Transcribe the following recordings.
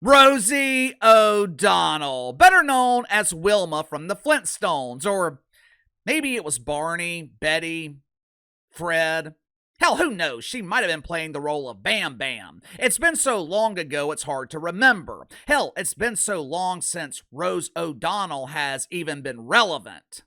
Rosie O'Donnell, better known as Wilma from the Flintstones, or maybe it was Barney, Betty, Fred. Hell, who knows? She might have been playing the role of Bam Bam. It's been so long ago, it's hard to remember. Hell, it's been so long since Rose O'Donnell has even been relevant.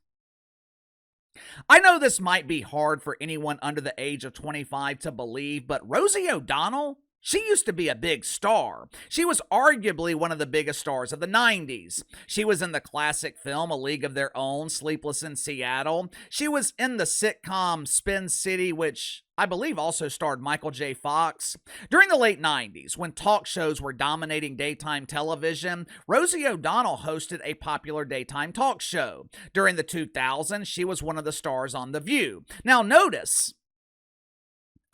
I know this might be hard for anyone under the age of 25 to believe, but Rosie O'Donnell? She used to be a big star. She was arguably one of the biggest stars of the 90s. She was in the classic film A League of Their Own, Sleepless in Seattle. She was in the sitcom Spin City, which I believe also starred Michael J. Fox. During the late 90s, when talk shows were dominating daytime television, Rosie O'Donnell hosted a popular daytime talk show. During the 2000s, she was one of the stars on The View. Now notice,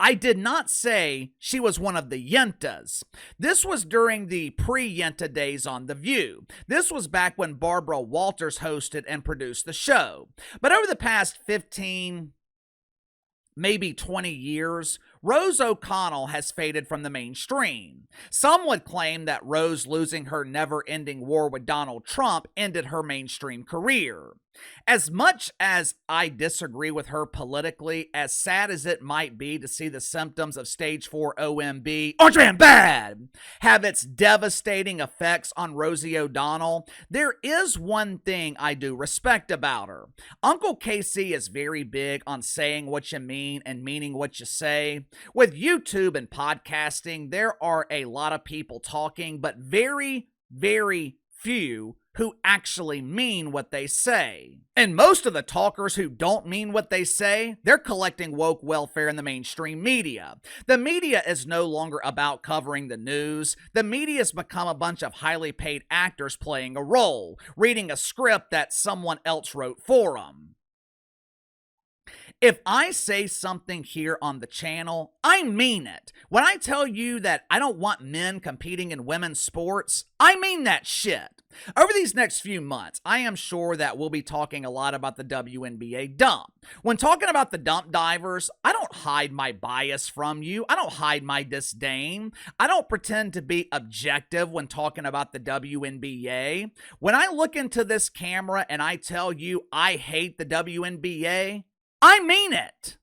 I did not say she was one of the Yentas. This was during the pre-Yenta days on The View. This was back when Barbara Walters hosted and produced the show. But over the past 15, maybe 20 years, Rose O'Donnell has faded from the mainstream. Some would claim that Rose losing her never-ending war with Donald Trump ended her mainstream career. As much as I disagree with her politically, as sad as it might be to see the symptoms of stage 4 OMB, Orange Man Bad, have its devastating effects on Rosie O'Donnell, there is one thing I do respect about her. Uncle KC is very big on saying what you mean and meaning what you say. With YouTube and podcasting, there are a lot of people talking, but very, very few who actually mean what they say. And most of the talkers who don't mean what they say, they're collecting woke welfare in the mainstream media. The media is no longer about covering the news. The media has become a bunch of highly paid actors playing a role, reading a script that someone else wrote for them. If I say something here on the channel, I mean it. When I tell you that I don't want men competing in women's sports, I mean that shit. Over these next few months, I am sure that we'll be talking a lot about the WNBA dump. When talking about the dump divers, I don't hide my bias from you. I don't hide my disdain. I don't pretend to be objective when talking about the WNBA. When I look into this camera and I tell you I hate the WNBA, I mean it.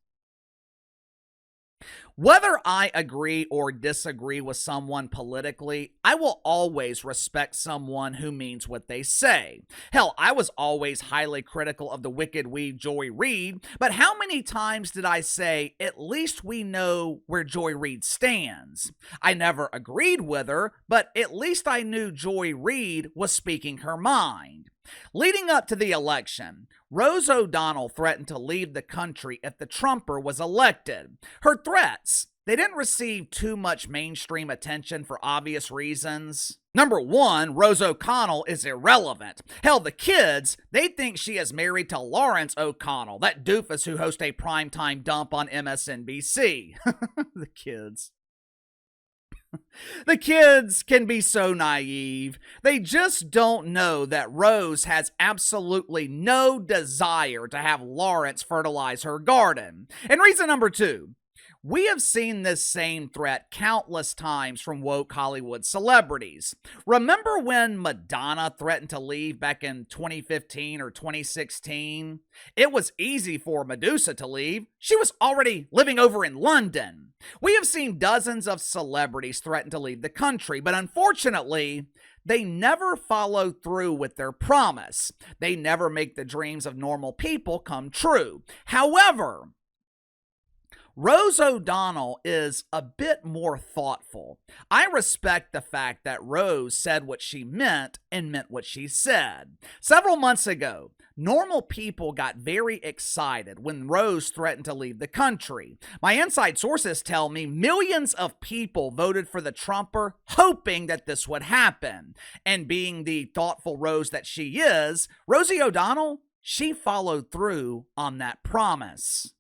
Whether I agree or disagree with someone politically, I will always respect someone who means what they say. Hell, I was always highly critical of the wicked weed Joy Reid, but how many times did I say, at least we know where Joy Reid stands? I never agreed with her, but at least I knew Joy Reid was speaking her mind. Leading up to the election, Rose O'Donnell threatened to leave the country if the Trumper was elected. Her threats, they didn't receive too much mainstream attention for obvious reasons. Number one, Rose O'Donnell is irrelevant. Hell, the kids, they think she is married to Lawrence O'Donnell, that doofus who hosts a primetime dump on MSNBC. The kids. The kids can be so naive. They just don't know that Rose has absolutely no desire to have Lawrence fertilize her garden. And reason number two, we have seen this same threat countless times from woke Hollywood celebrities. Remember when Madonna threatened to leave back in 2015 or 2016? It was easy for Medusa to leave. She was already living over in London. We have seen dozens of celebrities threaten to leave the country, but unfortunately, they never follow through with their promise. They never make the dreams of normal people come true. However, Rose O'Donnell is a bit more thoughtful. I respect the fact that Rose said what she meant and meant what she said. Several months ago, normal people got very excited when Rose threatened to leave the country. My inside sources tell me millions of people voted for the Trumper hoping that this would happen. And being the thoughtful Rose that she is, Rosie O'Donnell, she followed through on that promise.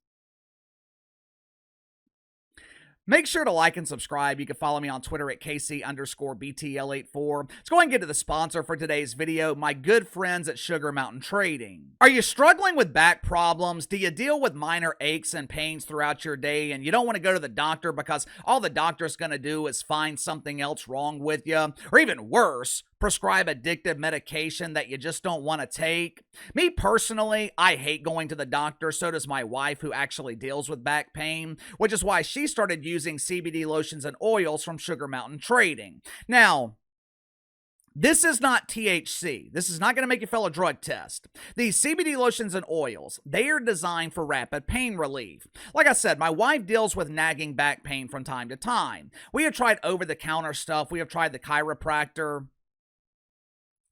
Make sure to like and subscribe. You can follow me on Twitter at KC_BTL84. Let's go ahead and get to the sponsor for today's video, my good friends at Sugar Mountain Trading. Are you struggling with back problems? Do you deal with minor aches and pains throughout your day and you don't want to go to the doctor because all the doctor's going to do is find something else wrong with you? Or even worse, prescribe addictive medication that you just don't want to take? Me personally, I hate going to the doctor. So does my wife, who actually deals with back pain, which is why she started using CBD lotions and oils from Sugar Mountain Trading. Now, this is not THC. This is not going to make you fail a drug test. These CBD lotions and oils, they are designed for rapid pain relief. Like I said, my wife deals with nagging back pain from time to time. We have tried over-the-counter stuff. We have tried the chiropractor.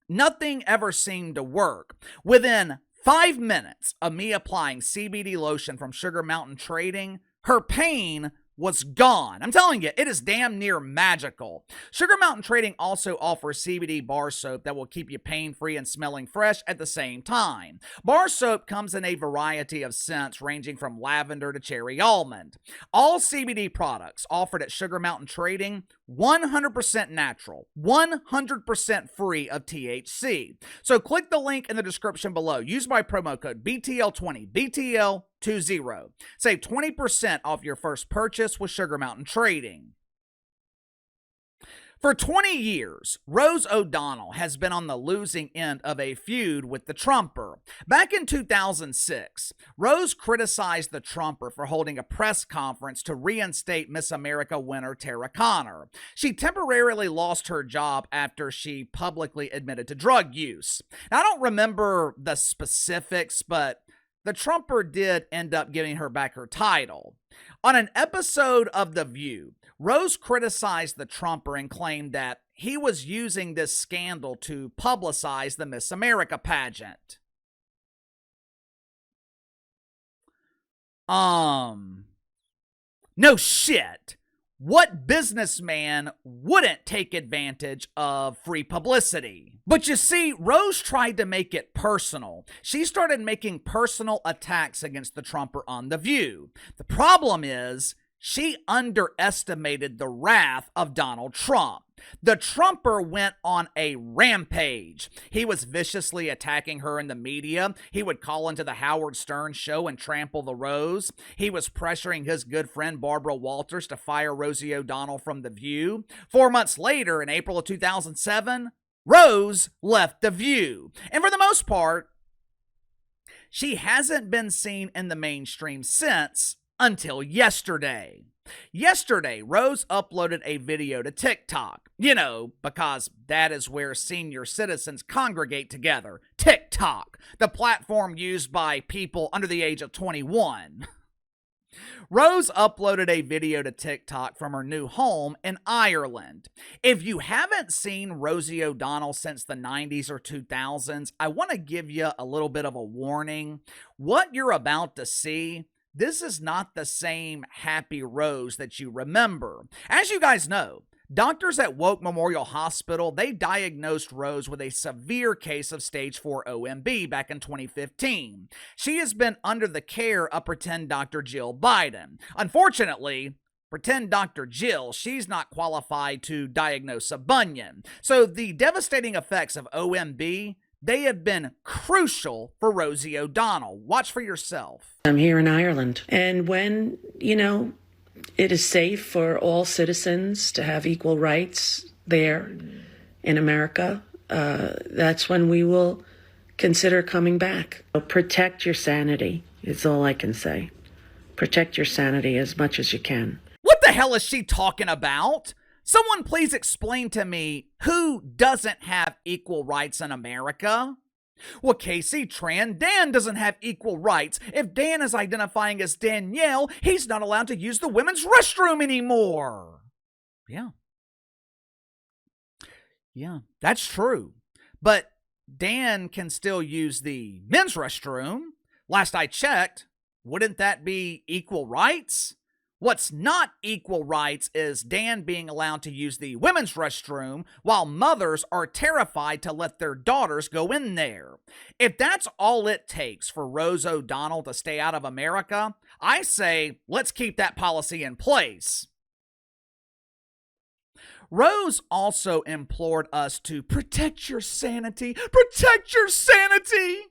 Nothing ever seemed to work. Within 5 minutes of me applying CBD lotion from Sugar Mountain Trading, her pain was gone. I'm telling you, it is damn near magical. Sugar Mountain Trading also offers CBD bar soap that will keep you pain-free and smelling fresh at the same time. Bar soap comes in a variety of scents ranging from lavender to cherry almond. All CBD products offered at Sugar Mountain Trading, 100% natural, 100% free of THC. So click the link in the description below. Use my promo code BTL20, BTL20. Save 20% off your first purchase with Sugar Mountain Trading. For 20 years, Rosie O'Donnell has been on the losing end of a feud with the Trumper. Back in 2006, Rose criticized the Trumper for holding a press conference to reinstate Miss America winner Tara Conner. She temporarily lost her job after she publicly admitted to drug use. Now, I don't remember the specifics, but the Trumper did end up giving her back her title. On an episode of The View, Rose criticized the Trumper and claimed that he was using this scandal to publicize the Miss America pageant. No shit. What businessman wouldn't take advantage of free publicity? But you see, Rose tried to make it personal. She started making personal attacks against the Trumper on The View. The problem is, she underestimated the wrath of Donald Trump. The Trumper went on a rampage. He was viciously attacking her in the media. He would call into the Howard Stern show and trample the Rose. He was pressuring his good friend Barbara Walters to fire Rosie O'Donnell from The View. 4 months later, in April of 2007, Rose left The View. And for the most part, she hasn't been seen in the mainstream since until yesterday. Yesterday, Rose uploaded a video to TikTok. You know, because that is where senior citizens congregate together. TikTok, the platform used by people under the age of 21. Rose uploaded a video to TikTok from her new home in Ireland. If you haven't seen Rosie O'Donnell since the 90s or 2000s, I want to give you a little bit of a warning. What you're about to see, this is not the same happy Rose that you remember. As you guys know, doctors at Woke Memorial Hospital, they diagnosed Rose with a severe case of stage 4 OMB back in 2015. She has been under the care of pretend Dr. Jill Biden. Unfortunately, pretend Dr. Jill, she's not qualified to diagnose a bunion. So the devastating effects of OMB, they have been crucial for Rosie O'Donnell. Watch for yourself. I'm here in Ireland. And when, it is safe for all citizens to have equal rights there in America, that's when we will consider coming back. Protect your sanity is all I can say. Protect your sanity as much as you can. What the hell is she talking about? Someone please explain to me who doesn't have equal rights in America? Well, Casey, Tran, Dan doesn't have equal rights. If Dan is identifying as Danielle, he's not allowed to use the women's restroom anymore. Yeah, that's true. But Dan can still use the men's restroom. Last I checked, wouldn't that be equal rights? What's not equal rights is Dan being allowed to use the women's restroom while mothers are terrified to let their daughters go in there. If that's all it takes for Rose O'Donnell to stay out of America, I say let's keep that policy in place. Rose also implored us to protect your sanity. Protect your sanity!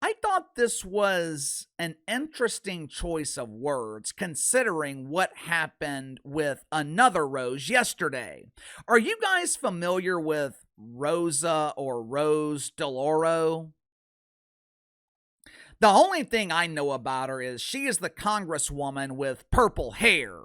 I thought this was an interesting choice of words considering what happened with another Rose yesterday. Are you guys familiar with Rosa or Rose DeLauro? The only thing I know about her is she is the congresswoman with purple hair.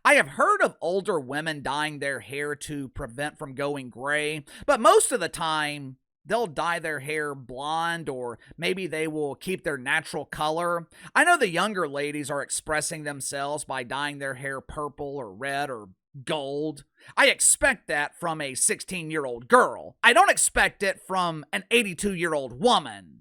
I have heard of older women dyeing their hair to prevent from going gray, but most of the time, they'll dye their hair blonde, or maybe they will keep their natural color. I know the younger ladies are expressing themselves by dyeing their hair purple or red or gold. I expect that from a 16-year-old girl. I don't expect it from an 82-year-old woman.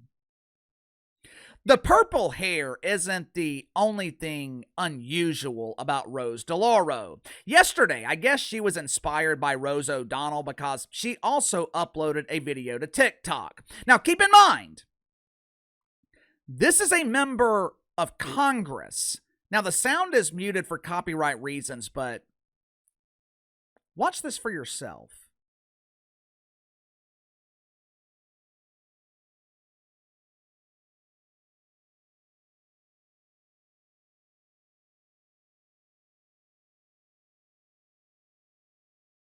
The purple hair isn't the only thing unusual about Rose DeLauro. Yesterday, I guess she was inspired by Rosie O'Donnell because she also uploaded a video to TikTok. Now, keep in mind, this is a member of Congress. Now, the sound is muted for copyright reasons, but watch this for yourself.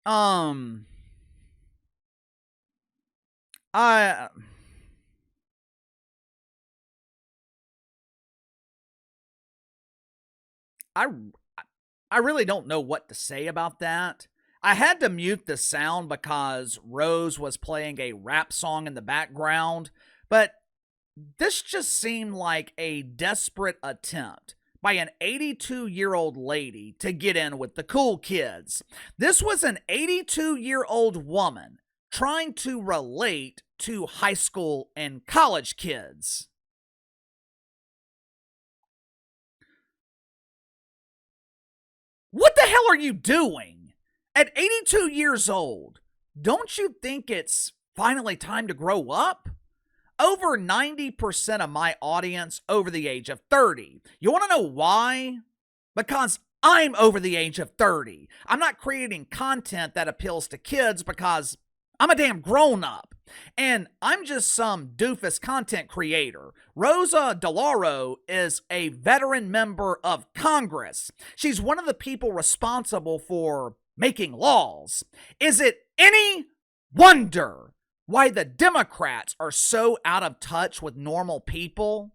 I I I really don't know what to say about that. I had to mute the sound because Rose was playing a rap song in the background, but this just seemed like a desperate attempt by an 82-year-old lady to get in with the cool kids. This was an 82-year-old woman trying to relate to high school and college kids. What the hell are you doing? At 82 years old, don't you think it's finally time to grow up? Over 90% of my audience over the age of 30. You want to know why? Because I'm over the age of 30. I'm not creating content that appeals to kids because I'm a damn grown-up. And I'm just some doofus content creator. Rosa DeLauro is a veteran member of Congress. She's one of the people responsible for making laws. Is it any wonder why the Democrats are so out of touch with normal people?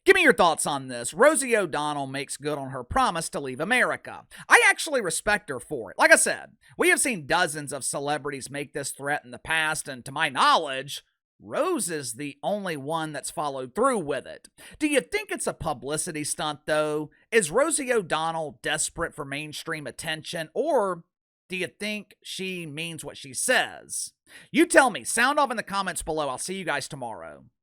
Give me your thoughts on this. Rosie O'Donnell makes good on her promise to leave America. I actually respect her for it. Like I said, we have seen dozens of celebrities make this threat in the past, and to my knowledge, Rose is the only one that's followed through with it. Do you think it's a publicity stunt, though? Is Rosie O'Donnell desperate for mainstream attention, or do you think she means what she says? You tell me. Sound off in the comments below. I'll see you guys tomorrow.